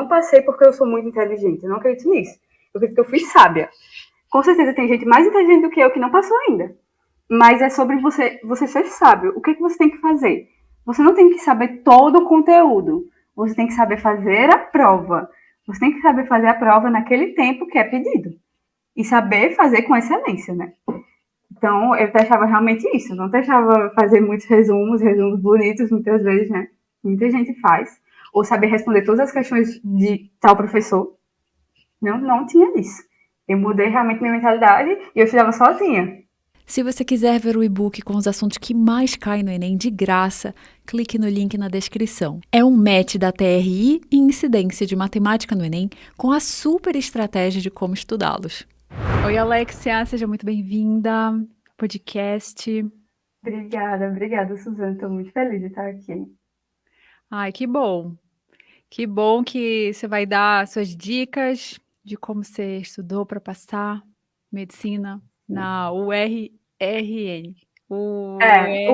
não passei porque eu sou muito inteligente. Eu não acredito nisso. Eu acredito que eu fui sábia. Com certeza tem gente mais inteligente do que eu que não passou ainda. Mas é sobre você ser sábio. O que você tem que fazer? Você não tem que saber todo o conteúdo. Você tem que saber fazer a prova. Você tem que saber fazer a prova naquele tempo que é pedido. E saber fazer com excelência, né? Então, eu testava realmente isso. Não testava fazer muitos resumos bonitos, muitas vezes, né? Muita gente faz. Ou saber responder todas as questões de tal professor. Não tinha isso. Eu mudei realmente minha mentalidade e eu estudava sozinha. Se você quiser ver o e-book com os assuntos que mais caem no Enem de graça, clique no link na descrição. É um match da TRI e incidência de matemática no Enem com a super estratégia de como estudá-los. Oi, Alexia, seja muito bem-vinda ao podcast. Obrigada, Suzana. Estou muito feliz de estar aqui. Ai, que bom. Que bom que você vai dar suas dicas de como você estudou para passar medicina na URN. O ERN.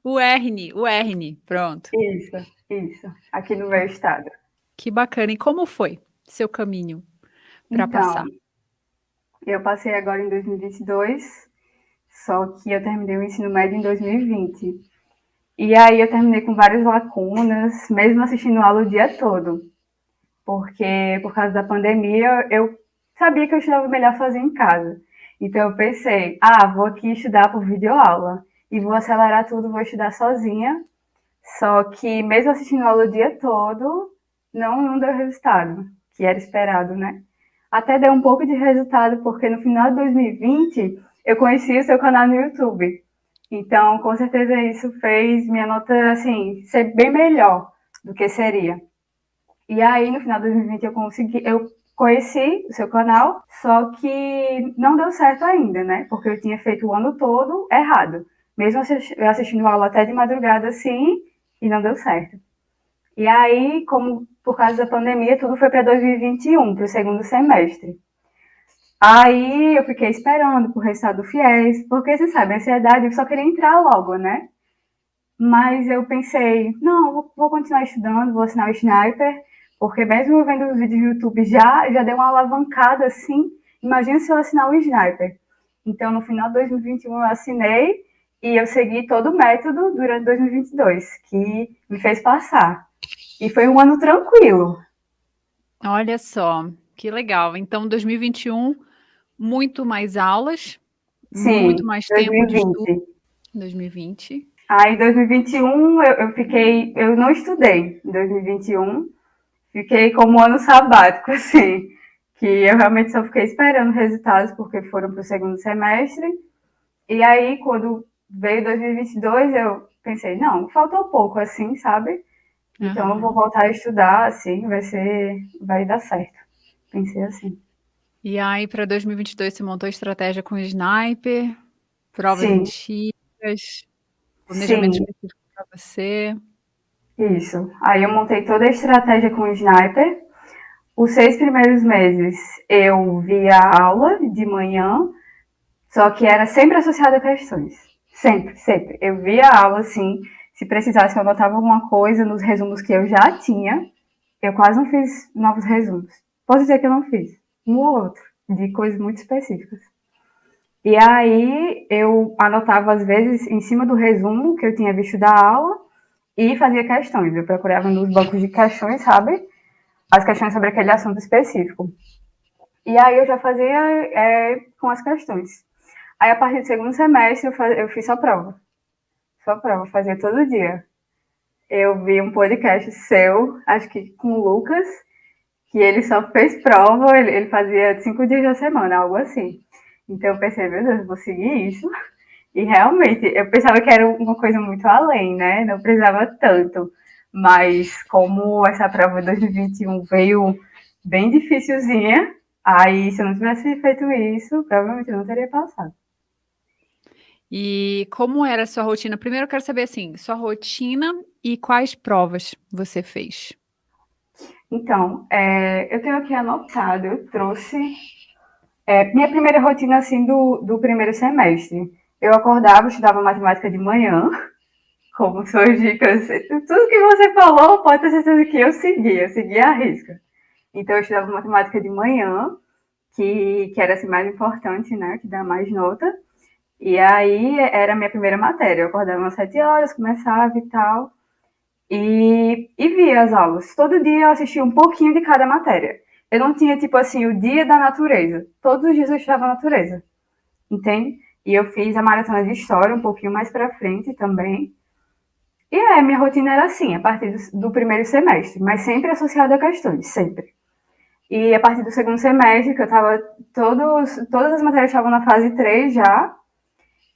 URN, pronto. Isso. Aqui no meu estado. Que bacana. E como foi seu caminho para Então, passar? eu passei agora em 2022, só que eu terminei o ensino médio em 2020. E aí eu terminei com várias lacunas, mesmo assistindo aula o dia todo. Porque, por causa da pandemia, eu sabia que eu estudava melhor sozinha em casa. Então eu pensei, vou aqui estudar por videoaula. E vou acelerar tudo, vou estudar sozinha. Só que, mesmo assistindo aula o dia todo, não deu resultado, que era esperado, né? Até deu um pouco de resultado, porque no final de 2020 eu conheci o seu canal no YouTube. Então, com certeza isso fez minha nota, assim, ser bem melhor do que seria. E aí, no final de 2020 eu conheci o seu canal, só que não deu certo ainda, né? Porque eu tinha feito o ano todo errado. Mesmo eu assistindo aula até de madrugada, assim, e não deu certo. E aí, como por causa da pandemia, tudo foi para 2021, para o segundo semestre. Aí eu fiquei esperando por resultado do FIES, porque você sabe, a ansiedade, eu só queria entrar logo, né? Mas eu pensei, não, vou continuar estudando, vou assinar o Sniper, porque mesmo eu vendo os vídeos do YouTube já deu uma alavancada assim. Imagina se eu assinar o Sniper. Então, no final de 2021, eu assinei e eu segui todo o método durante 2022, que me fez passar. E foi um ano tranquilo. Olha só, que legal. Então, 2021, muito mais aulas, muito Sim, mais tempo de estudo. 2020. 2020. Aí, em 2021, eu não estudei em 2021. Fiquei como ano sabático, assim, que eu realmente só fiquei esperando resultados porque foram para o segundo semestre. E aí, quando veio 2022, eu pensei, não, faltou pouco, assim, sabe? Então eu vou Aham. voltar a estudar, assim, vai dar certo. Pensei assim. E aí, para 2022, você montou estratégia com Sniper, provas Sim, antigas, planejamento sim, específico para você. isso. Aí eu montei toda a estratégia com o Sniper. Os 6 primeiros meses eu via aula de manhã, só que era sempre associado a questões. Sempre. Eu via a aula assim, se precisasse eu anotava alguma coisa nos resumos que eu já tinha. Eu quase não fiz novos resumos. Posso dizer que eu não fiz. Um ou outro, de coisas muito específicas. E aí eu anotava às vezes em cima do resumo que eu tinha visto da aula e fazia questões. Eu procurava nos bancos de questões, sabe? As questões sobre aquele assunto específico. E aí eu já fazia com as questões. Aí, a partir do segundo semestre, eu fiz só prova. Só prova, fazia todo dia. Eu vi um podcast seu, acho que com o Lucas, que ele só fez prova, ele fazia 5 dias da semana, algo assim. Então eu pensei, meu Deus, vou seguir isso. E realmente, eu pensava que era uma coisa muito além, né? Não precisava tanto. Mas como essa prova de 2021 veio bem dificilzinha, aí se eu não tivesse feito isso, provavelmente eu não teria passado. E como era a sua rotina? Primeiro eu quero saber, assim, sua rotina e quais provas você fez. Então, eu tenho aqui anotado, eu trouxe minha primeira rotina assim do primeiro semestre. Eu acordava, estudava matemática de manhã, como suas dicas, tudo que você falou, pode ter certeza que eu seguia a risca. Então, eu estudava matemática de manhã, que era assim, mais importante, né, que dá mais nota. E aí era a minha primeira matéria. Eu acordava às 7 horas, começava e tal. E via as aulas. Todo dia eu assistia um pouquinho de cada matéria. Eu não tinha, tipo assim, o dia da natureza. Todos os dias eu estudava a natureza, entende? E eu fiz a maratona de história um pouquinho mais pra frente também. E minha rotina era assim, a partir do primeiro semestre, mas sempre associada a questões, sempre. E a partir do segundo semestre, que eu tava, todas as matérias estavam na fase 3 já,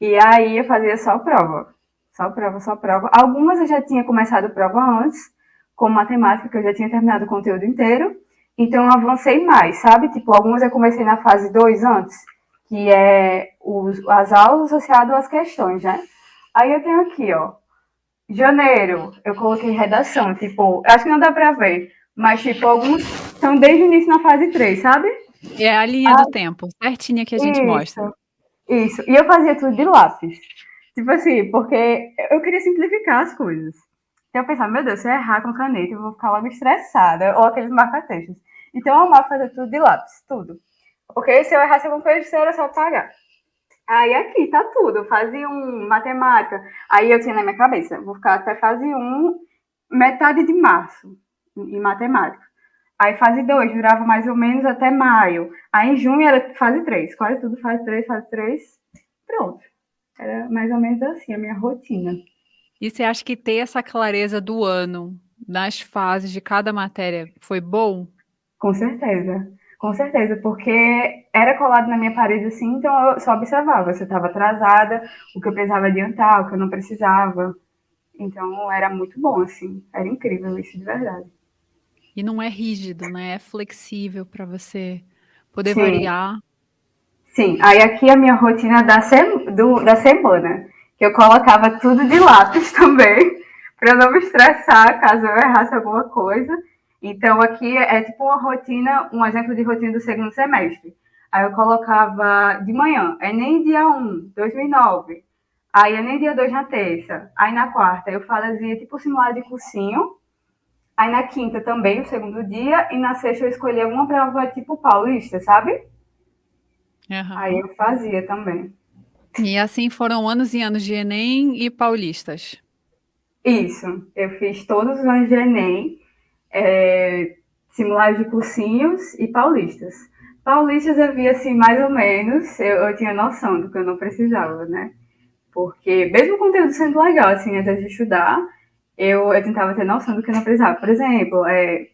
e aí eu fazia só prova. Só prova, só prova. Algumas eu já tinha começado prova antes, como matemática, que eu já tinha terminado o conteúdo inteiro. Então eu avancei mais, sabe? Tipo, algumas eu comecei na fase 2 antes, que é as aulas associadas às questões, né? Aí eu tenho aqui, ó. Janeiro, eu coloquei redação, tipo, acho que não dá pra ver, mas tipo, alguns estão desde o início na fase 3, sabe? É a linha do tempo, certinha que a gente mostra. Isso, isso. E eu fazia tudo de lápis. Tipo assim, porque eu queria simplificar as coisas. Então eu pensava, meu Deus, se eu errar com caneta, eu vou ficar logo estressada. Ou aqueles marca-textos. Então eu amava fazer tudo de lápis, tudo. Porque se eu errasse alguma coisa, era só pagar. Aí aqui tá tudo. Fase 1, matemática. Aí eu tinha na minha cabeça, vou ficar até fase 1, metade de março, em matemática. Aí fase 2 durava mais ou menos até maio. Aí em junho era fase 3, quase tudo fase 3, fase 3. Pronto. Era mais ou menos assim a minha rotina. E você acha que ter essa clareza do ano, nas fases de cada matéria, foi bom? Com certeza, porque era colado na minha parede assim, então eu só observava se eu estava atrasada, o que eu precisava adiantar, o que eu não precisava. Então era muito bom, assim, era incrível isso de verdade. E não é rígido, né, é flexível para você poder Sim, variar. sim. Aí aqui a minha rotina da semana, que eu colocava tudo de lápis também, para não me estressar caso eu errasse alguma coisa. Então aqui é tipo uma rotina, um exemplo de rotina do segundo semestre. Aí eu colocava de manhã, Enem dia 1, 2009. Aí Enem dia 2 na terça. Aí na quarta eu fazia tipo simulado de cursinho. Aí na quinta também, o segundo dia. E na sexta eu escolhi alguma prova tipo paulista, sabe? Aí Aham. eu fazia também. E assim foram anos e anos de Enem e paulistas. Isso, eu fiz todos os anos de Enem, é, simulados de cursinhos e paulistas. Paulistas eu vi assim, mais ou menos, eu tinha noção do que eu não precisava, né? Porque mesmo o conteúdo sendo legal, assim, antes de estudar, eu tentava ter noção do que eu não precisava. Por exemplo,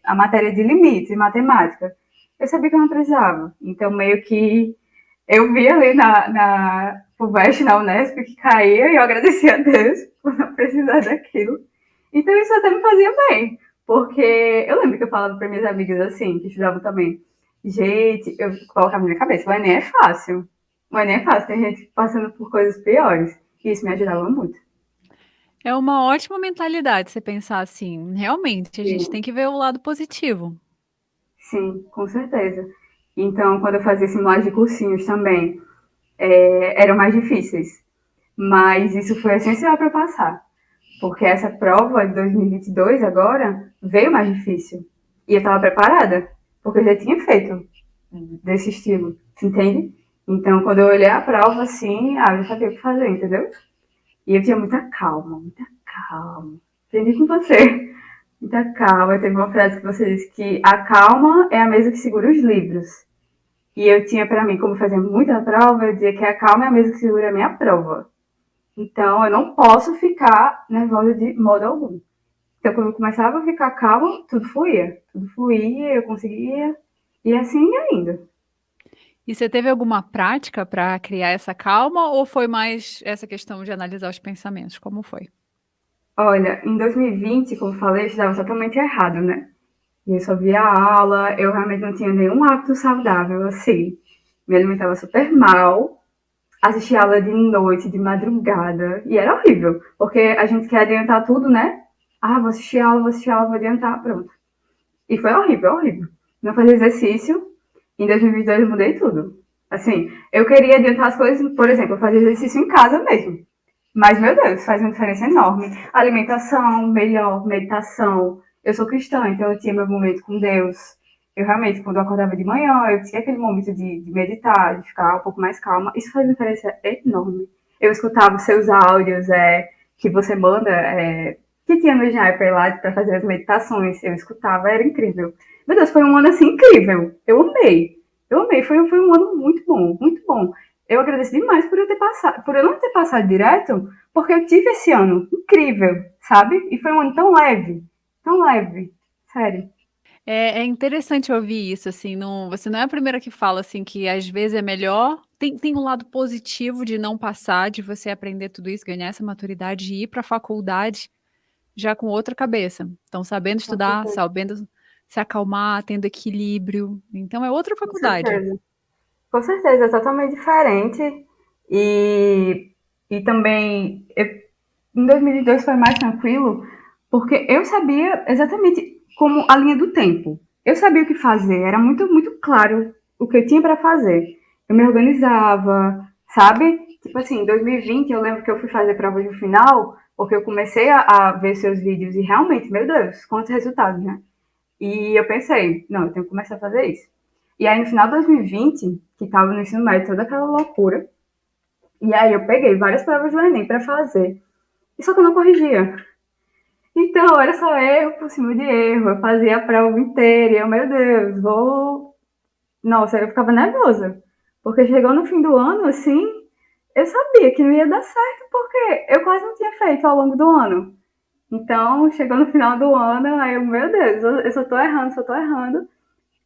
a matéria de limites em matemática, eu sabia que eu não precisava. Então, meio que eu vi ali na FUVEST, na Unesp, que caía e eu agradecia a Deus por não precisar daquilo. Então isso até me fazia bem, porque eu lembro que eu falava para minhas amigas assim, que estudavam também. Gente, eu colocava na minha cabeça, o Enem é fácil. O Enem é fácil, tem gente passando por coisas piores. E isso me ajudava muito. É uma ótima mentalidade você pensar assim, realmente, a gente tem Sim, que ver o lado positivo. sim, com certeza. Então, quando eu fazia simulados de cursinhos também, eram mais difíceis. Mas isso foi essencial para passar. Porque essa prova de 2022 agora veio mais difícil. E eu estava preparada, porque eu já tinha feito desse estilo, entende? Então, quando eu olhei a prova assim, eu já sabia o que fazer, entendeu? E eu tinha muita calma, muita calma. Aprendi com você. Muita calma. Teve uma frase que você disse que a calma é a mesa que segura os livros. E eu tinha para mim, como fazia muita prova, eu dizia que a calma é a mesa que segura a minha prova. Então, eu não posso ficar nervosa de modo algum. Então, quando eu começava a ficar calma, tudo fluía. Tudo fluía, eu conseguia. E assim ia indo. E você teve alguma prática para criar essa calma ou foi mais essa questão de analisar os pensamentos? Como foi? Olha, em 2020, como eu falei, eu estava totalmente errado, né? E eu só via aula, eu realmente não tinha nenhum hábito saudável, assim. Me alimentava super mal, assistia aula de noite, de madrugada, e era horrível, porque a gente quer adiantar tudo, né? Vou assistir aula, vou assistir aula, vou adiantar, pronto. E foi horrível, horrível. Não fazia exercício. Em 2022 eu mudei tudo. Assim, eu queria adiantar as coisas, por exemplo, eu fazia exercício em casa mesmo. Mas, meu Deus, faz uma diferença enorme. Alimentação, melhor, meditação. Eu sou cristã, então eu tinha meu momento com Deus. Eu realmente, quando eu acordava de manhã, eu tinha aquele momento de meditar, de ficar um pouco mais calma. Isso faz uma diferença enorme. Eu escutava os seus áudios que você manda, que tinha no Sniper lá para fazer as meditações. Eu escutava, era incrível. Meu Deus, foi um ano assim incrível. Eu amei. Eu amei. Foi um ano muito bom, muito bom. Eu agradeço demais por eu ter passado, por eu não ter passado direto, porque eu tive esse ano incrível, sabe? E foi um ano tão leve, sério. É interessante ouvir isso, assim, você não é a primeira que fala, assim, que às vezes é melhor tem um lado positivo de não passar, de você aprender tudo isso, ganhar essa maturidade e ir para a faculdade já com outra cabeça. Então sabendo Com estudar, certeza. sabendo se acalmar, tendo equilíbrio, então é outra Com faculdade. certeza. Com certeza, é totalmente diferente. E, e também, em 2002 foi mais tranquilo, porque eu sabia exatamente como a linha do tempo. Eu sabia o que fazer, era muito, muito claro o que eu tinha para fazer. Eu me organizava, sabe? Tipo assim, em 2020 eu lembro que eu fui fazer prova de final, porque eu comecei a ver seus vídeos e realmente, meu Deus, quantos resultados, né? E eu pensei, não, eu tenho que começar a fazer isso. E aí, no final de 2020, que estava no ensino médio, toda aquela loucura, e aí eu peguei várias provas do Enem para fazer. E só que eu não corrigia. Então, era só erro por cima de erro. Eu fazia a prova inteira e eu, meu Deus, vou. Nossa, eu ficava nervosa. Porque chegou no fim do ano, assim, eu sabia que não ia dar certo, porque eu quase não tinha feito ao longo do ano. Então, chegou no final do ano, aí eu, meu Deus, eu só tô errando, só tô errando.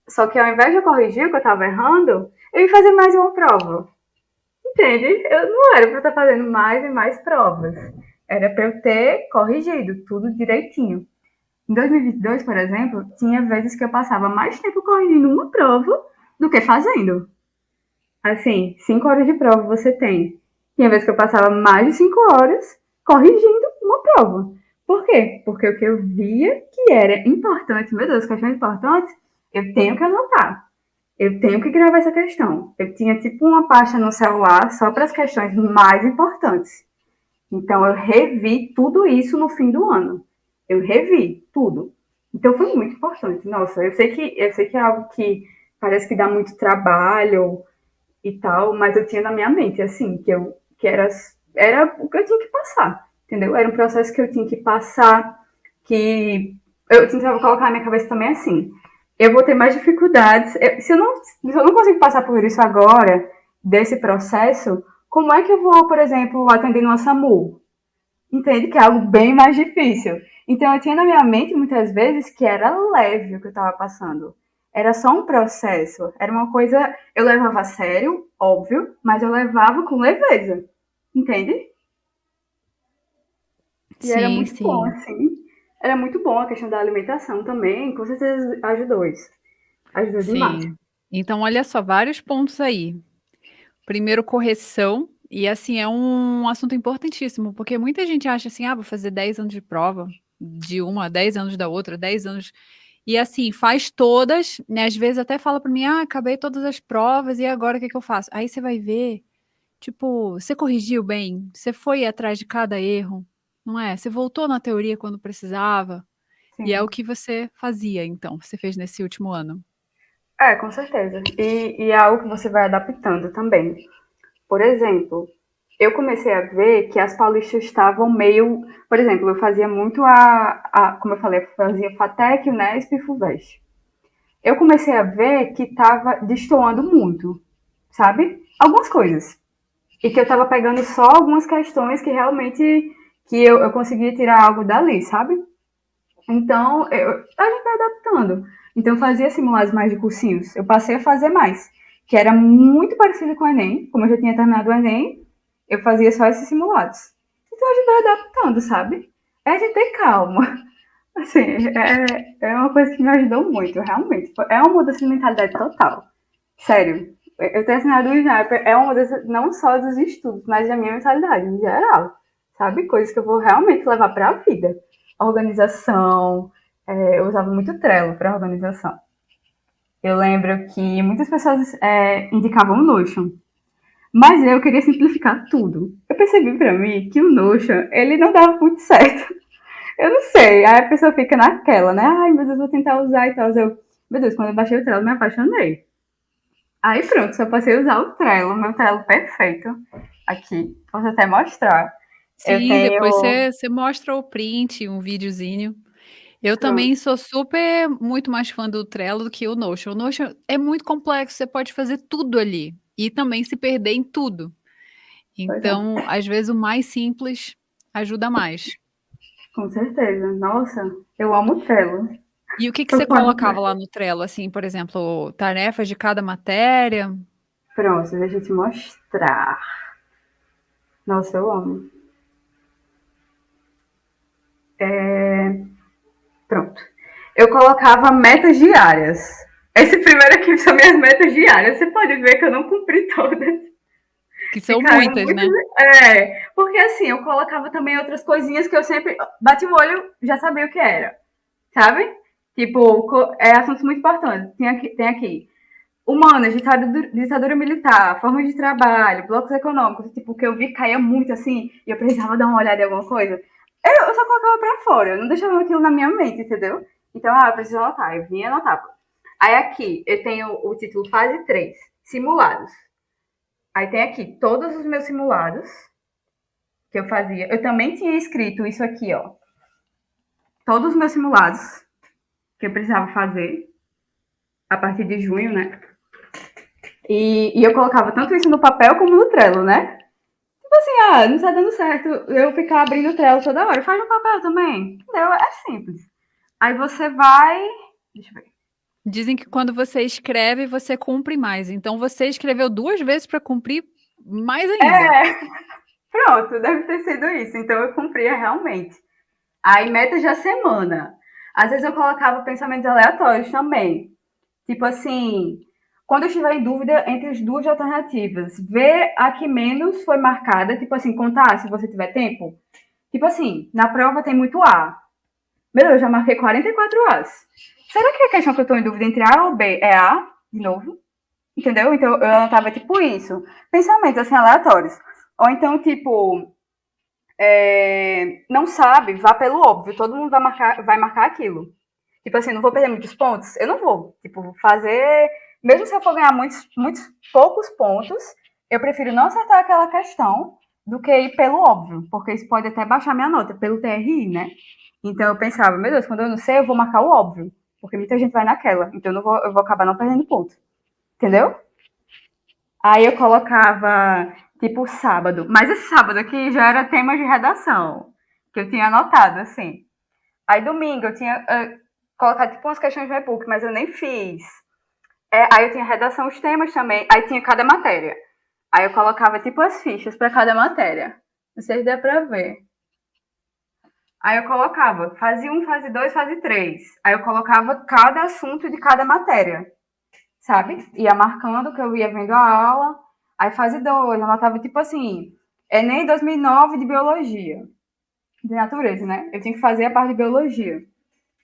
Só que ao invés de eu corrigir o que eu estava errando, eu ia fazer mais uma prova. Entende? Eu não era para eu estar fazendo mais e mais provas. Era para eu ter corrigido tudo direitinho. Em 2022, por exemplo, tinha vezes que eu passava mais tempo corrigindo uma prova do que fazendo. Assim, 5 horas de prova você tem. Tinha vezes que eu passava mais de 5 horas corrigindo uma prova. Por quê? Porque o que eu via que era importante, meu Deus, questões importantes, eu tenho que anotar. Eu tenho que gravar essa questão. Eu tinha tipo uma pasta no celular só para as questões mais importantes. Então eu revi tudo isso no fim do ano. Eu revi tudo. Então foi muito importante. Nossa, eu sei que é algo que parece que dá muito trabalho e tal, mas eu tinha na minha mente assim, que era o que eu tinha que passar, entendeu? Era um processo que eu tinha que passar, que eu tentava colocar na minha cabeça também assim. Eu vou ter mais dificuldades. Se eu não consigo passar por isso agora, desse processo, como é que eu vou, por exemplo, atender no SAMU? Entende? Que é algo bem mais difícil. Então, eu tinha na minha mente muitas vezes que era leve o que eu estava passando. Era só um processo. Era uma coisa. Eu levava a sério, óbvio, mas eu levava com leveza. Entende? E era Sim, muito bom, sim, assim. Era muito bom a questão da alimentação também. Com certeza ajudou isso. Ajudou demais. sim. Então olha só, vários pontos aí. Primeiro correção, e assim, é um assunto importantíssimo, porque muita gente acha assim: "Ah, vou fazer 10 anos de prova, de uma, 10 anos da outra, 10 anos", e assim, faz todas, né, às vezes até fala pra mim: "Ah, acabei todas as provas e agora o que que eu faço?". Aí você vai ver, tipo, você corrigiu bem? Você foi atrás de cada erro, não é? Você voltou na teoria quando precisava, e é o Sim. que você fazia então, você fez nesse último ano. É, com certeza. E é algo que você vai adaptando também. Por exemplo, eu comecei a ver que as paulistas estavam meio. Por exemplo, eu fazia muito como eu falei, eu fazia FATEC, Unesp e FUVEST. Eu comecei a ver que estava destoando muito, sabe? Algumas coisas. E que eu estava pegando só algumas questões que realmente que eu conseguia tirar algo dali, sabe? Então, a gente vai adaptando. Então, eu fazia simulados mais de cursinhos. Eu passei a fazer mais, que era muito parecido com o Enem. Como eu já tinha terminado o Enem, eu fazia só esses simulados. Então, a gente vai adaptando, sabe? É a gente ter calma. Assim, é uma coisa que me ajudou muito, realmente. É uma mudança de mentalidade total. Sério. Eu ter assinado o Sniper é uma mudança não só dos estudos, mas da minha mentalidade em geral. Sabe? Coisas que eu vou realmente levar para a vida. Organização. Eu usava muito Trello para organização. Eu lembro que muitas pessoas indicavam o Notion. Mas eu queria simplificar tudo. Eu percebi pra mim que o Notion, ele não dava muito certo. Eu não sei. Aí a pessoa fica naquela, né? Ai, meu Deus, vou tentar usar e tal. Meu Deus, quando eu baixei o Trello, eu me apaixonei. Aí pronto, só passei a usar o Trello, meu Trello perfeito. Aqui, posso até mostrar. Eu Sim, depois tenho. você mostra o print, um videozinho. Eu Pronto, também sou super muito mais fã do Trello do que o Notion. O Notion é muito complexo, você pode fazer tudo ali e também se perder em tudo. pois é, Então, às vezes, o mais simples ajuda mais. com certeza. Nossa, eu amo o Trello. E o que que Tô você fã do colocava Trello. lá no Trello, assim, por exemplo, tarefas de cada matéria? Pronto, deixa eu te mostrar. Nossa, eu amo. Pronto. Eu colocava metas diárias. Esse primeiro aqui são minhas metas diárias. Você pode ver que eu não cumpri todas. Que são Ficaram muitas, muito. né? É, porque assim, eu colocava também outras coisinhas que eu sempre bati o olho, já sabia o que era, sabe? Tipo, assuntos muito importantes. Tem aqui humanas, ditadura militar, formas de trabalho, blocos econômicos, tipo, que eu vi que caía muito assim, e eu precisava dar uma olhada em alguma coisa. Eu só colocava pra fora, eu não deixava aquilo na minha mente, entendeu? Então, eu preciso anotar, eu vinha e anotava. Aí aqui, eu tenho o título fase 3 simulados. Aí tem aqui todos os meus simulados que eu fazia. Eu também tinha escrito isso aqui, ó. Todos os meus simulados que eu precisava fazer a partir de junho, né? E eu colocava tanto isso no papel como no Trello, né? Tipo assim, não tá dando certo eu ficar abrindo o Trello toda hora. Faz no papel também. Entendeu? É simples. Aí você vai. Deixa eu ver. Dizem que quando você escreve, você cumpre mais. Então, você escreveu 2 vezes para cumprir mais ainda. Pronto, deve ter sido isso. Então eu cumpria realmente. Aí, metas da semana. Às vezes eu colocava pensamentos aleatórios também. Tipo assim, quando eu estiver em dúvida entre as duas alternativas, ver a que menos foi marcada, tipo assim, contar se você tiver tempo. Tipo assim, na prova tem muito A. Meu Deus, eu já marquei 44 As. Será que a questão que eu estou em dúvida entre A ou B é A, de novo? Entendeu? Então eu anotava tipo isso. Pensamentos assim aleatórios. Ou então, tipo, não sabe, vá pelo óbvio. Todo mundo vai marcar aquilo. Tipo assim, não vou perder muitos pontos? Eu não vou. Tipo, fazer. Mesmo se eu for ganhar muitos, muitos poucos pontos, eu prefiro não acertar aquela questão do que ir pelo óbvio, porque isso pode até baixar minha nota, pelo TRI, né? Então eu pensava, meu Deus, quando eu não sei, eu vou marcar o óbvio, porque muita gente vai naquela, então eu vou acabar não perdendo ponto. Entendeu? Aí eu colocava, tipo, sábado. Mas esse sábado aqui já era tema de redação, que eu tinha anotado, assim. Aí domingo eu tinha colocado tipo umas questões do e-book, mas eu nem fiz. Aí eu tinha redação, os temas também. Aí tinha cada matéria. Aí eu colocava tipo as fichas para cada matéria. Não sei se dá pra ver. Aí eu colocava fase 1, fase 2, fase 3. Aí eu colocava cada assunto de cada matéria, sabe? Ia marcando que eu ia vendo a aula. Aí fase 2, eu anotava tipo assim, Enem 2009 de biologia, de natureza, né? Eu tinha que fazer a parte de biologia.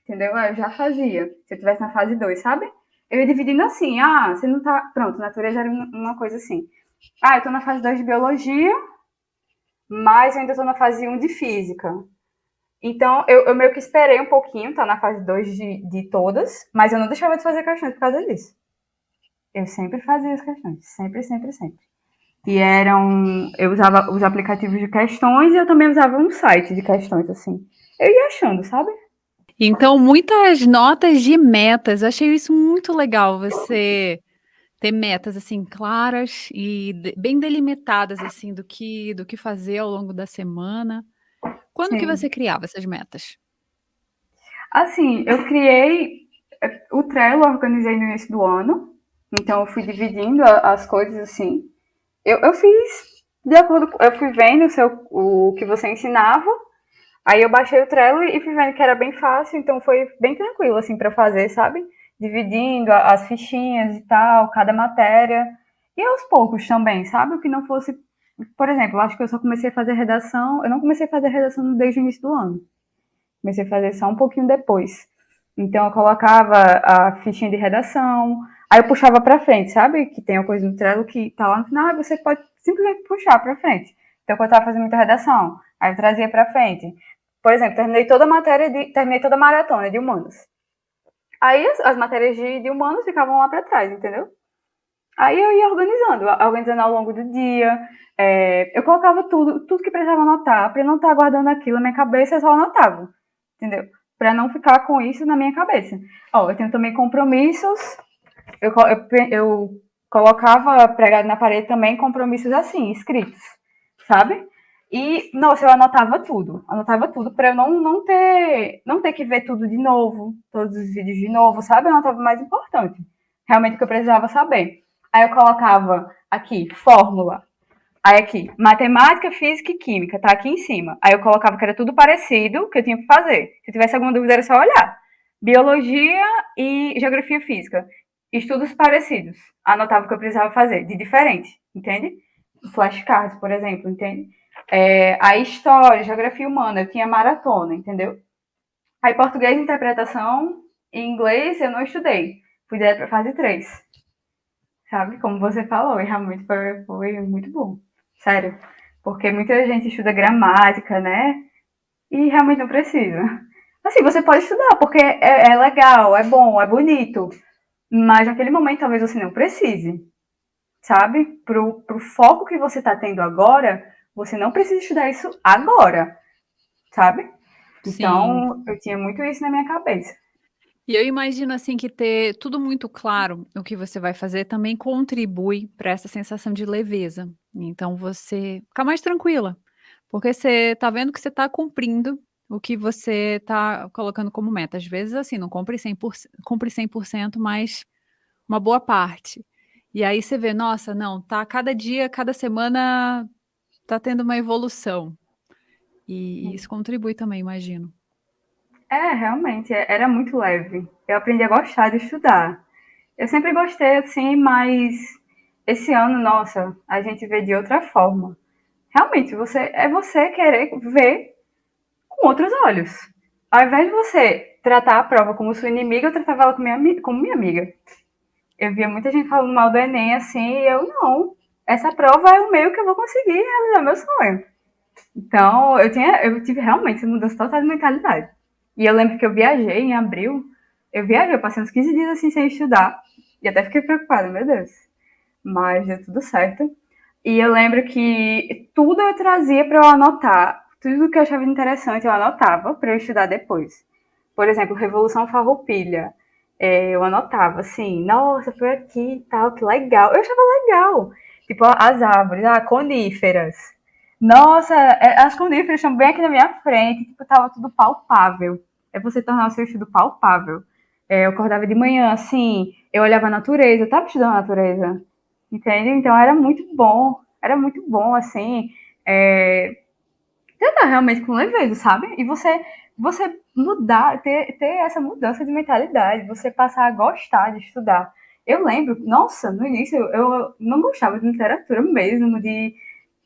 Entendeu? Eu já fazia. Se eu estivesse na fase 2, sabe? Eu ia dividindo assim. Você não tá. Pronto, natureza era uma coisa assim. Eu tô na fase 2 de biologia, mas eu ainda tô na fase 1 de física. Então, eu meio que esperei um pouquinho, tá na fase 2 de todas, mas eu não deixava de fazer questões por causa disso. Eu sempre fazia as questões. Sempre, sempre, sempre. E eram. Eu usava os aplicativos de questões e eu também usava um site de questões, assim. Eu ia achando, sabe? Então, muitas notas de metas. Eu achei isso muito legal, você ter metas, assim, claras e bem delimitadas, assim, do que fazer ao longo da semana. Quando que você Sim. criava essas metas? Assim, eu criei o Trello, eu organizei no início do ano, então eu fui dividindo as coisas assim. Eu fiz de acordo com. Eu fui vendo o que você ensinava, aí eu baixei o Trello e fui vendo que era bem fácil, então foi bem tranquilo assim para fazer, sabe? Dividindo as fichinhas e tal, cada matéria. E aos poucos também, sabe? O que não fosse. Por exemplo, acho que eu só comecei a fazer redação. Eu não comecei a fazer redação desde o início do ano. Comecei a fazer só um pouquinho depois. Então eu colocava a fichinha de redação, aí eu puxava para frente, sabe? Que tem a coisa no Trello que tá lá no final, você pode simplesmente puxar para frente. Então, quando eu estava fazendo muita redação, aí eu trazia para frente. Por exemplo, terminei toda a maratona de humanos. Aí as matérias de humanos ficavam lá para trás, entendeu? Aí eu ia organizando ao longo do dia. Eu colocava tudo que precisava anotar, para não estar guardando aquilo na minha cabeça, eu só anotava, entendeu? Para não ficar com isso na minha cabeça. Eu tenho também compromissos, eu colocava pregado na parede também compromissos assim, escritos, sabe? E, nossa, eu anotava tudo para eu não ter que ver tudo de novo, todos os vídeos de novo, sabe? Eu anotava o mais importante, realmente o que eu precisava saber. Aí eu colocava aqui, fórmula. Aí aqui, matemática, física e química, tá aqui em cima. Aí eu colocava que era tudo parecido, que eu tinha que fazer. Se tivesse alguma dúvida, era só olhar. Biologia e geografia física. Estudos parecidos. Anotava o que eu precisava fazer, de diferente, entende? Flashcards, por exemplo, entende? A história, geografia humana, eu tinha maratona, entendeu? Aí português, interpretação e inglês eu não estudei. Fui direto para fase 3, sabe? Como você falou, e realmente foi muito bom. Sério. Porque muita gente estuda gramática, né? E realmente não precisa. Assim, você pode estudar, porque é legal, é bom, é bonito. Mas naquele momento talvez você não precise, sabe? Pro foco que você está tendo agora, você não precisa estudar isso agora, sabe? Sim. Então, eu tinha muito isso na minha cabeça. E eu imagino, assim, que ter tudo muito claro o que você vai fazer também contribui para essa sensação de leveza. Então você fica mais tranquila, porque você tá vendo que você tá cumprindo o que você tá colocando como meta. Às vezes, assim, não cumpre 100%, mas uma boa parte. E aí você vê: "Nossa, não, tá cada dia, cada semana tá tendo uma evolução". E isso contribui também, imagino. Realmente, era muito leve. Eu aprendi a gostar de estudar. Eu sempre gostei, assim, mas esse ano, nossa, a gente vê de outra forma. Realmente, você querer ver com outros olhos. Ao invés de você tratar a prova como sua inimiga, eu tratava ela como minha amiga. Eu via muita gente falando mal do Enem assim, e eu não. Essa prova é o meio que eu vou conseguir realizar meu sonho. Então, eu tive realmente essa mudança total de mentalidade. E eu lembro que eu viajei em abril. Eu passei uns 15 dias assim sem estudar. E até fiquei preocupada, meu Deus. Mas deu tudo certo. E eu lembro que tudo eu trazia para eu anotar. Tudo que eu achava interessante eu anotava para eu estudar depois. Por exemplo, Revolução Farroupilha. Eu anotava assim, nossa, foi aqui e tal, que legal. Eu achava legal. Tipo, as árvores, coníferas. Nossa, as coníferas estão bem aqui na minha frente, tipo, tava tudo palpável. É você tornar o seu estudo palpável. Eu acordava de manhã, assim, eu olhava a natureza, eu tava estudando a natureza, entende? Então era muito bom, assim, tentar realmente com leveza, sabe? E você mudar, ter essa mudança de mentalidade, você passar a gostar de estudar. Eu lembro, nossa, no início eu não gostava de literatura mesmo, de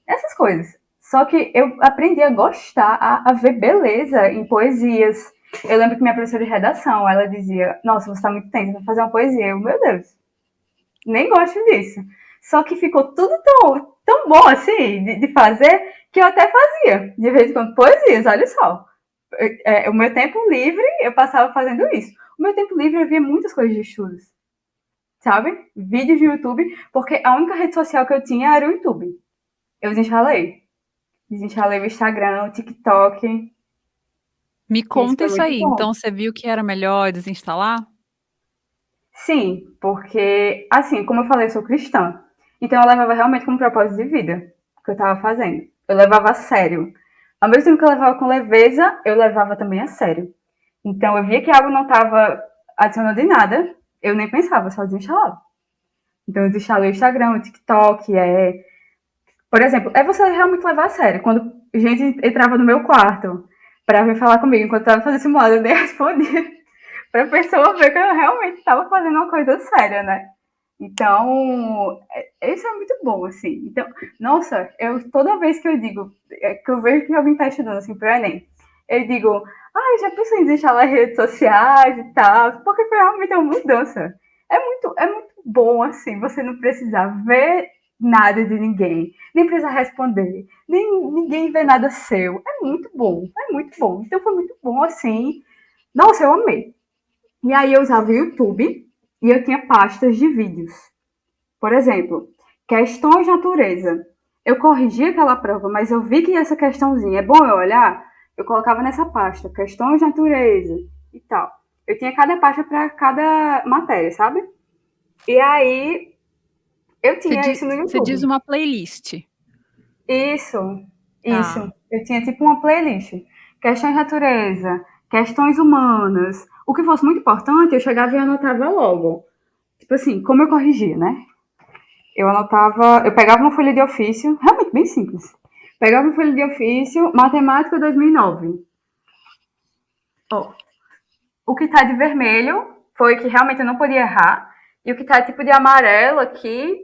essas coisas. Só que eu aprendi a gostar, a ver beleza em poesias. Eu lembro que minha professora de redação, ela dizia, nossa, você está muito tensa, vou fazer uma poesia. Eu, meu Deus, nem gosto disso. Só que ficou tudo tão bom assim de fazer que eu até fazia, de vez em quando, poesias, olha só. O meu tempo livre, eu passava fazendo isso. O meu tempo livre, eu via muitas coisas de estudos, sabe? Vídeos de YouTube, porque a única rede social que eu tinha era o YouTube. Eu desinstalei. Desinstalei o Instagram, o TikTok, Me e isso conta foi isso muito aí, bom. então você viu que era melhor desinstalar? Sim, porque, assim, como eu falei, eu sou cristã. Então eu levava realmente como propósito de vida o que eu estava fazendo. Eu levava a sério. Ao mesmo tempo que eu levava com leveza, eu levava também a sério. Então eu via que algo não estava adicionando em nada, eu nem pensava, só desinstalava. Então eu desinstalei o Instagram, o TikTok, por exemplo, é você realmente levar a sério. Quando gente entrava no meu quarto para vir falar comigo enquanto eu estava fazendo simulado, eu nem respondia. Para a pessoa ver que eu realmente estava fazendo uma coisa séria, né? Então, isso é muito bom, assim. Então, nossa, toda vez que eu digo, que eu vejo que alguém está estudando assim para o Enem, eu digo, já pensou em desinstalar redes sociais e tal, porque foi realmente uma mudança. É muito bom, assim, você não precisar ver nada de ninguém, nem precisa responder, nem ninguém vê nada seu. É muito bom, é muito bom. Então foi muito bom, assim. Nossa, eu amei. E aí eu usava o YouTube e eu tinha pastas de vídeos. Por exemplo, questões de natureza. Eu corrigi aquela prova, mas eu vi que essa questãozinha é bom eu olhar, eu colocava nessa pasta, questões de natureza e tal. Eu tinha cada pasta para cada matéria, sabe? E aí eu tinha isso no Você diz YouTube. uma playlist. Isso, Tá. isso. Eu tinha tipo uma playlist. Questões de natureza, questões humanas. O que fosse muito importante, eu chegava e anotava logo. Tipo assim, como eu corrigia, né? Eu anotava, eu pegava uma folha de ofício, realmente bem simples. Pegava uma folha de ofício, matemática 2009. Ó, o que tá de vermelho foi que realmente eu não podia errar. E o que tá tipo de amarelo aqui,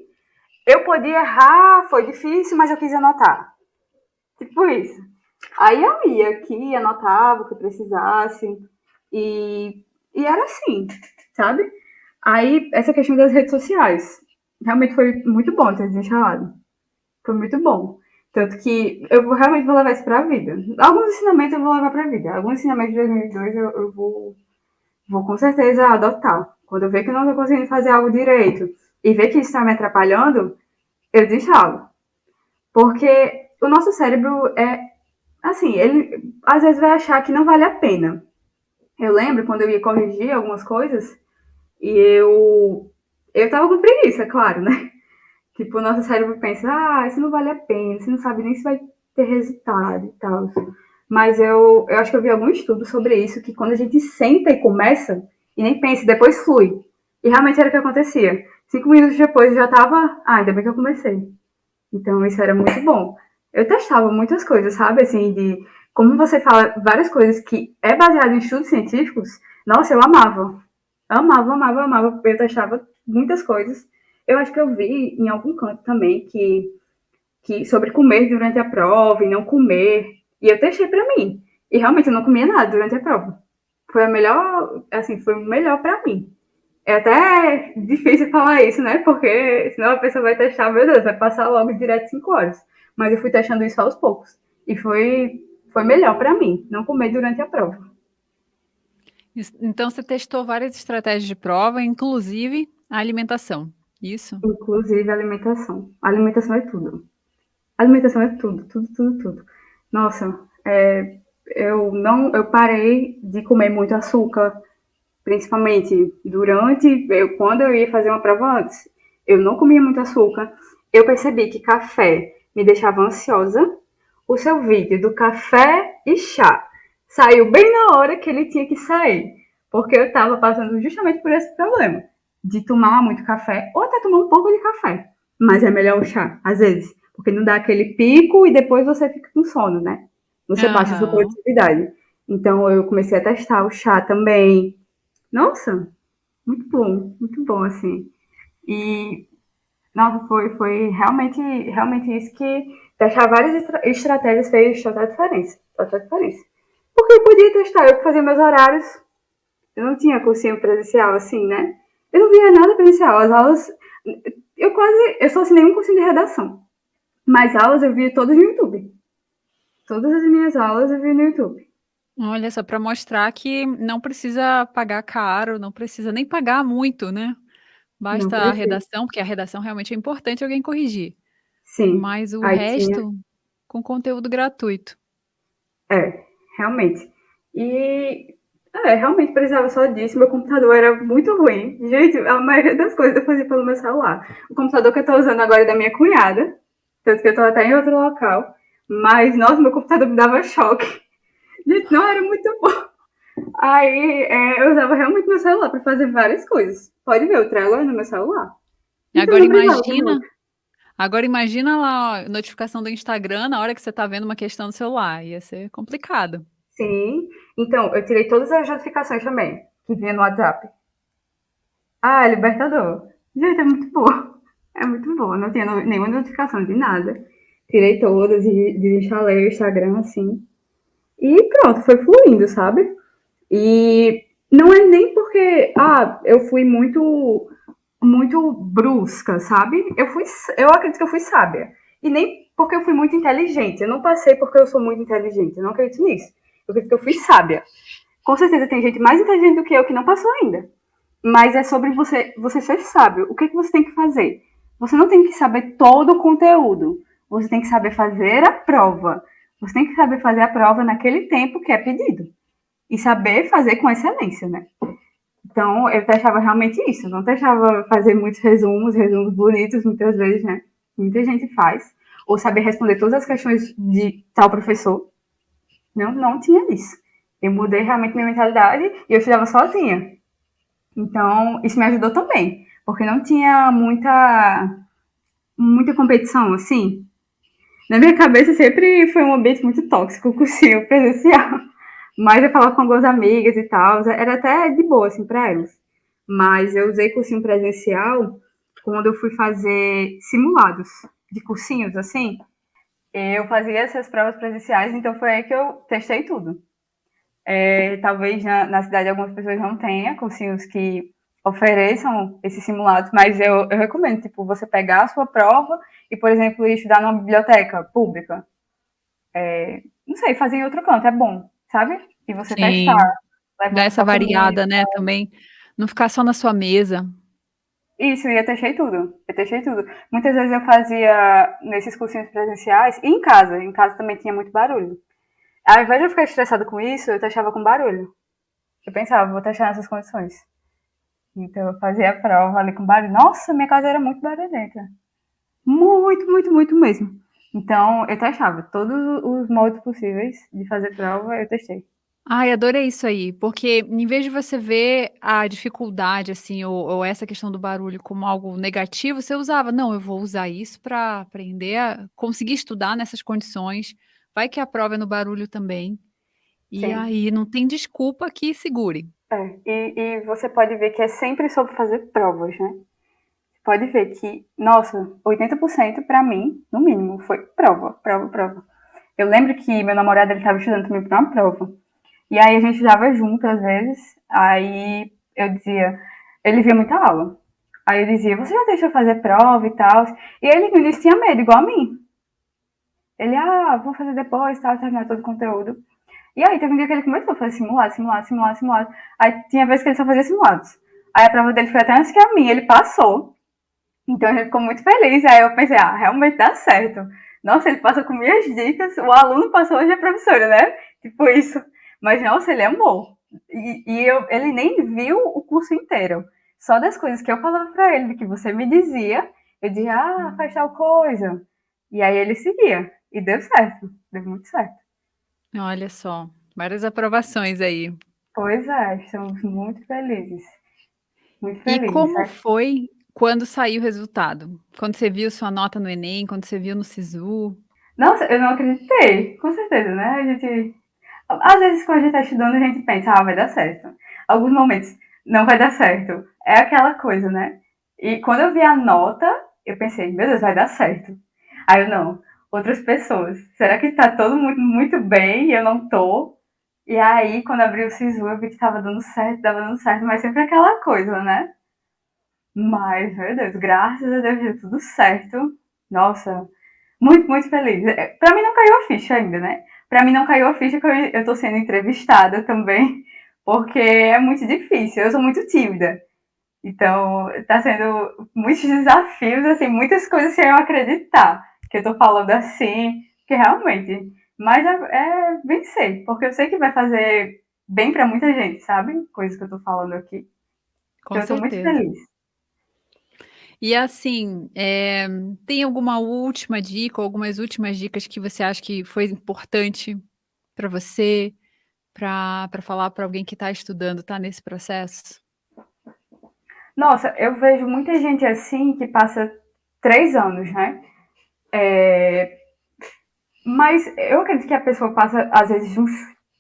eu podia errar, foi difícil, mas eu quis anotar. Tipo isso. Aí eu ia aqui, anotava o que precisasse. E, e era assim, sabe? Aí, essa questão das redes sociais. Realmente foi muito bom ter desinstalado. Foi muito bom. Tanto que eu realmente vou levar isso pra vida. Alguns ensinamentos eu vou levar pra vida. Alguns ensinamentos de 2002 eu vou com certeza adotar. Quando eu ver que eu não tô conseguindo fazer algo direito e ver que isso tá me atrapalhando, eu desinstalo. Porque o nosso cérebro é assim, ele às vezes vai achar que não vale a pena. Eu lembro quando eu ia corrigir algumas coisas e eu tava com preguiça, claro, né? Tipo, o nosso cérebro pensa, isso não vale a pena, você não sabe nem se vai ter resultado e tal. Mas eu acho que eu vi algum estudo sobre isso, que quando a gente senta e começa, e nem pensa, depois flui. E realmente era o que acontecia. 5 minutos depois eu já tava, ainda bem que eu comecei. Então isso era muito bom. Eu testava muitas coisas, sabe? Assim, de como você fala várias coisas que é baseado em estudos científicos, nossa, eu amava. Amava, amava, amava. Eu testava muitas coisas. Eu acho que eu vi em algum canto também que sobre comer durante a prova e não comer. E eu testei pra mim. E realmente eu não comia nada durante a prova. Foi a melhor, assim, foi o melhor pra mim. É até difícil falar isso, né? Porque senão a pessoa vai testar, meu Deus, vai passar logo direto 5 horas. Mas eu fui testando isso aos poucos. E foi melhor pra mim, não comer durante a prova. Então você testou várias estratégias de prova, inclusive a alimentação. Isso? Inclusive a alimentação. A alimentação é tudo. A alimentação é tudo, tudo, tudo, tudo. Nossa, eu parei de comer muito açúcar, principalmente quando eu ia fazer uma prova antes. Eu não comia muito açúcar. Eu percebi que café me deixava ansiosa. O seu vídeo do café e chá saiu bem na hora que ele tinha que sair, porque eu estava passando justamente por esse problema de tomar muito café ou até tomar um pouco de café. Mas é melhor o chá, às vezes, porque não dá aquele pico e depois você fica com sono, né? Você baixa a sua Aham. produtividade. Então eu comecei a testar o chá também. Nossa, muito bom, assim. E, nossa, foi realmente isso que testar várias estratégias fez total diferença. Total diferença. Porque eu podia testar, eu fazia meus horários, eu não tinha cursinho presencial, assim, né? Eu não via nada presencial. As aulas, eu só assinei um cursinho de redação. Mas aulas eu via todas no YouTube. Todas as minhas aulas eu vi no YouTube. Olha só, para mostrar que não precisa pagar caro, não precisa nem pagar muito, né. Não Basta a precisa. redação, porque a redação realmente é importante alguém corrigir, Sim. mas o Aí tinha. resto com conteúdo gratuito. Realmente. E realmente precisava só disso. Meu computador era muito ruim. Gente, a maioria das coisas eu fazia pelo meu celular. O computador que eu tô usando agora é da minha cunhada, tanto que eu tô até em outro local. Mas, nossa, meu computador me dava choque. Gente, não era muito bom. Aí eu usava realmente meu celular para fazer várias coisas. Pode ver, o Trello é no meu celular. Então Agora não precisava de imagina muito. agora imagina lá, ó, notificação do Instagram na hora que você tá vendo uma questão no celular, ia ser complicado. Sim. Então, eu tirei todas as notificações também, que vinha no WhatsApp. Ah, Libertador. Gente, é muito boa. É muito boa. Não tinha nenhuma notificação de nada. Tirei todas e desinstalei o Instagram assim. E pronto, foi fluindo, sabe? E não é nem porque, eu fui muito muito brusca, sabe? Eu acredito que eu fui sábia. E nem porque eu fui muito inteligente. Eu não passei porque eu sou muito inteligente. Eu não acredito nisso. Eu acredito que eu fui sábia. Com certeza tem gente mais inteligente do que eu que não passou ainda. Mas é sobre você ser sábio. O que, que você tem que fazer? Você não tem que saber todo o conteúdo. Você tem que saber fazer a prova. Você tem que saber fazer a prova naquele tempo que é pedido. E saber fazer com excelência, né? Então, eu testava realmente isso. Não testava fazer muitos resumos bonitos, muitas vezes, né? Muita gente faz. Ou saber responder todas as questões de tal professor. Não, não tinha isso. Eu mudei realmente minha mentalidade e eu estudava sozinha. Então, isso me ajudou também. Porque não tinha muita competição, assim. Na minha cabeça sempre foi um ambiente muito tóxico, o cursinho presencial. Mas eu falava com algumas amigas e tal, era até de boa, assim, para elas. Mas eu usei cursinho presencial quando eu fui fazer simulados de cursinhos, assim. Eu fazia essas provas presenciais, então foi aí que eu testei tudo. Talvez na cidade algumas pessoas não tenham cursinhos que ofereçam esses simulados, mas eu recomendo, tipo, você pegar a sua prova e, por exemplo, ir estudar numa biblioteca pública. Não sei, fazer em outro canto, é bom, sabe? E você testar, Sim, dar levando essa documento. variada, né, também. Não ficar só na sua mesa. Isso, e eu testei tudo. Eu testei tudo. Muitas vezes eu fazia nesses cursinhos presenciais e em casa. Em casa também tinha muito barulho. Ao invés de eu ficar estressada com isso, eu testava com barulho. Eu pensava, vou testar nessas condições. Então eu fazia a prova ali com barulho. Nossa, minha casa era muito barulhenta. Muito, muito, muito mesmo. Então eu testava todos os modos possíveis de fazer prova, eu testei. Ai, adorei isso aí, porque em vez de você ver a dificuldade, assim, ou essa questão do barulho como algo negativo, você usava: "Não, eu vou usar isso para aprender a conseguir estudar nessas condições, vai que a prova é no barulho também, e Sim. aí não tem desculpa que segure". E você pode ver que é sempre sobre fazer provas, né? Pode ver que, nossa, 80% para mim, no mínimo, foi prova, prova, prova. Eu lembro que meu namorado ele estava estudando também para uma prova. E aí a gente estudava junto às vezes. Aí eu dizia, ele via muita aula. Aí eu dizia, você já deixou fazer prova e tal? E ele no início tinha medo, igual a mim. Ele, vou fazer depois, tal, terminar todo o conteúdo. E aí teve um dia que ele começou a fazer simulado, simulado, simulado, simulado. Aí tinha vezes que ele só fazia simulados. Aí a prova dele foi até antes que a minha, ele passou. Então a gente ficou muito feliz. Aí eu pensei, realmente dá certo. Nossa, ele passa com minhas dicas, o aluno passou hoje a professora, né? Tipo isso. Mas nossa, ele amou. Ele nem viu o curso inteiro. Só das coisas que eu falava pra ele, que você me dizia, eu dizia, faz tal coisa. E aí ele seguia. E deu certo. Deu muito certo. Olha só, várias aprovações aí. Pois é, estamos muito felizes. Muito E felizes, como certo? foi quando saiu o resultado? Quando você viu sua nota no Enem, quando você viu no Sisu? Nossa, eu não acreditei. Com certeza, né? A gente às vezes, quando a gente tá estudando, a gente pensa, vai dar certo. Alguns momentos, não vai dar certo. É aquela coisa, né? E quando eu vi a nota, eu pensei, meu Deus, vai dar certo. Aí eu, não, outras pessoas. Será que tá todo mundo muito bem e eu não tô? E aí, quando abri o Sisu, eu vi que tava dando certo, mas sempre aquela coisa, né? Mas, meu Deus, graças a Deus deu tudo certo. Nossa, muito, muito feliz. Pra mim não caiu a ficha ainda, né? Pra mim não caiu a ficha que eu tô sendo entrevistada também, porque é muito difícil. Eu sou muito tímida. Então, tá sendo muitos desafios, assim, muitas coisas sem eu acreditar que eu tô falando assim, que realmente. Mas é vencer, porque eu sei que vai fazer bem pra muita gente, sabe? Coisas que eu tô falando aqui. Com Então, eu tô muito certeza. feliz. E assim, tem alguma última dica ou algumas últimas dicas que você acha que foi importante para você, para falar para alguém que está estudando, está nesse processo? Nossa, eu vejo muita gente assim que passa 3 anos, né? Mas eu acredito que a pessoa passa, às vezes, uns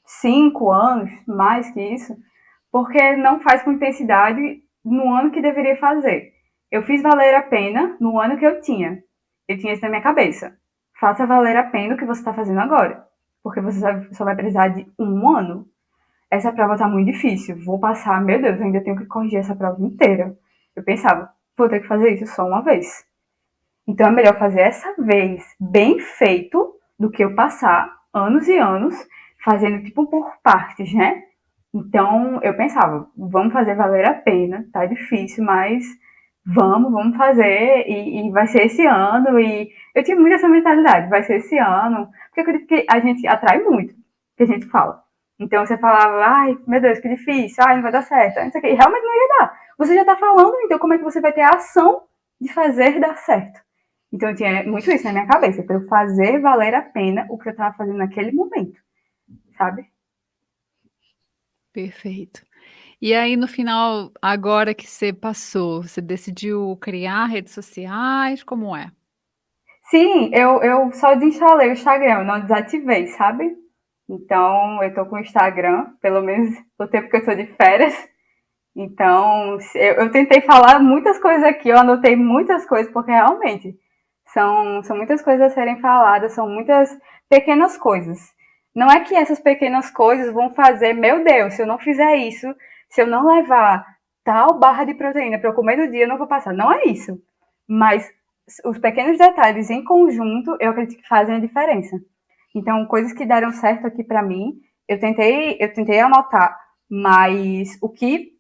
5 anos, mais que isso, porque não faz com intensidade no ano que deveria fazer. Eu fiz valer a pena no ano que eu tinha. Eu tinha isso na minha cabeça. Faça valer a pena o que você está fazendo agora. Porque você só vai precisar de um ano. Essa prova está muito difícil. Vou passar, meu Deus, eu ainda tenho que corrigir essa prova inteira. Eu pensava. vou ter que fazer isso só uma vez. Então é melhor fazer essa vez bem feito do que eu passar anos e anos fazendo tipo por partes, né? Então eu pensava, vamos fazer valer a pena, tá difícil, mas vamos fazer e vai ser esse ano. E eu tinha muito essa mentalidade, vai ser esse ano, porque eu acredito que a gente atrai muito o que a gente fala. Então você falava, ai meu Deus, que difícil, ai não vai dar certo, não sei o que, e realmente não ia dar. Você já tá falando, então como é que você vai ter a ação de fazer dar certo? Então eu tinha muito isso na minha cabeça, para eu fazer valer a pena o que eu estava fazendo naquele momento, sabe? Perfeito. E aí, no final, agora que você passou, você decidiu criar redes sociais? Como é? Sim, eu só desinstalei o Instagram, eu não desativei, sabe? Então eu tô com o Instagram, pelo menos o tempo que eu tô de férias. Então eu tentei falar muitas coisas aqui, eu anotei muitas coisas, porque realmente são muitas coisas a serem faladas, são muitas pequenas coisas. Não é que essas pequenas coisas vão fazer, meu Deus, se eu não fizer isso, se eu não levar tal barra de proteína para eu comer no dia, eu não vou passar. Não é isso. Mas os pequenos detalhes em conjunto, eu acredito que fazem a diferença. Então, coisas que deram certo aqui para mim, eu tentei anotar, mas o que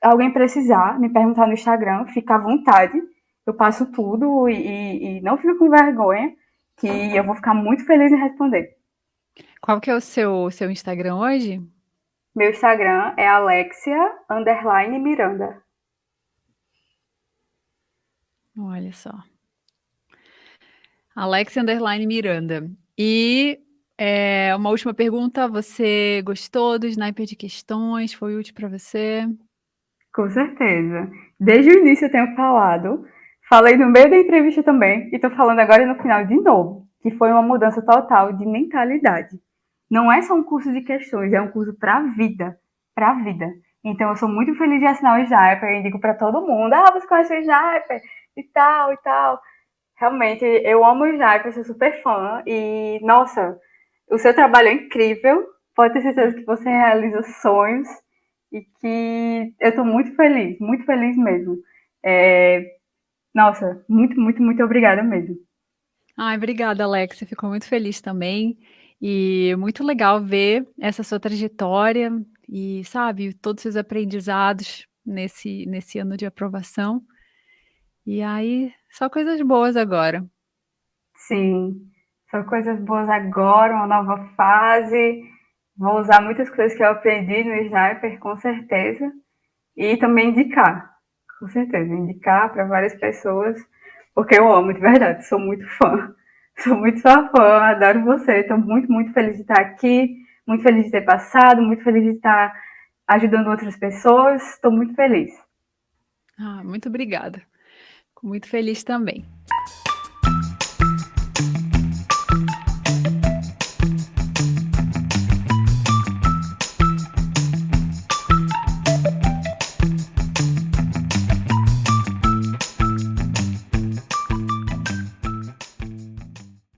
alguém precisar, me perguntar no Instagram, fica à vontade. Eu passo tudo e não fico com vergonha, que eu vou ficar muito feliz em responder. Qual que é o seu Instagram hoje? Meu Instagram é Alexia_Miranda. Olha só. Alex_Miranda. E, uma última pergunta, você gostou do sniper de questões? Foi útil para você? Com certeza. Desde o início eu tenho falado, falei no meio da entrevista também, e estou falando agora no final de novo, que foi uma mudança total de mentalidade. Não é só um curso de questões, é um curso para a vida. Para a vida. Então eu sou muito feliz de assinar o Sniper, eu indico para todo mundo, você conhece o Sniper? E tal, e tal. Realmente, eu amo o Sniper, sou super fã, e, nossa, o seu trabalho é incrível, pode ter certeza que você realiza sonhos, e que eu estou muito feliz mesmo. Nossa, muito, muito, muito obrigada mesmo. Ai, obrigada, Alex. Ficou muito feliz também. E muito legal ver essa sua trajetória e, sabe, todos os seus aprendizados nesse ano de aprovação. E aí, só coisas boas agora. Sim, são coisas boas agora, uma nova fase. Vou usar muitas coisas que eu aprendi no Sniper, com certeza. E também indicar, com certeza, indicar para várias pessoas, porque eu amo, de verdade, sou muito fã. Sou muito sua fã, adoro você. Estou muito, muito feliz de estar aqui, muito feliz de ter passado, muito feliz de estar ajudando outras pessoas. Estou muito feliz. Ah, muito obrigada. Fico muito feliz também.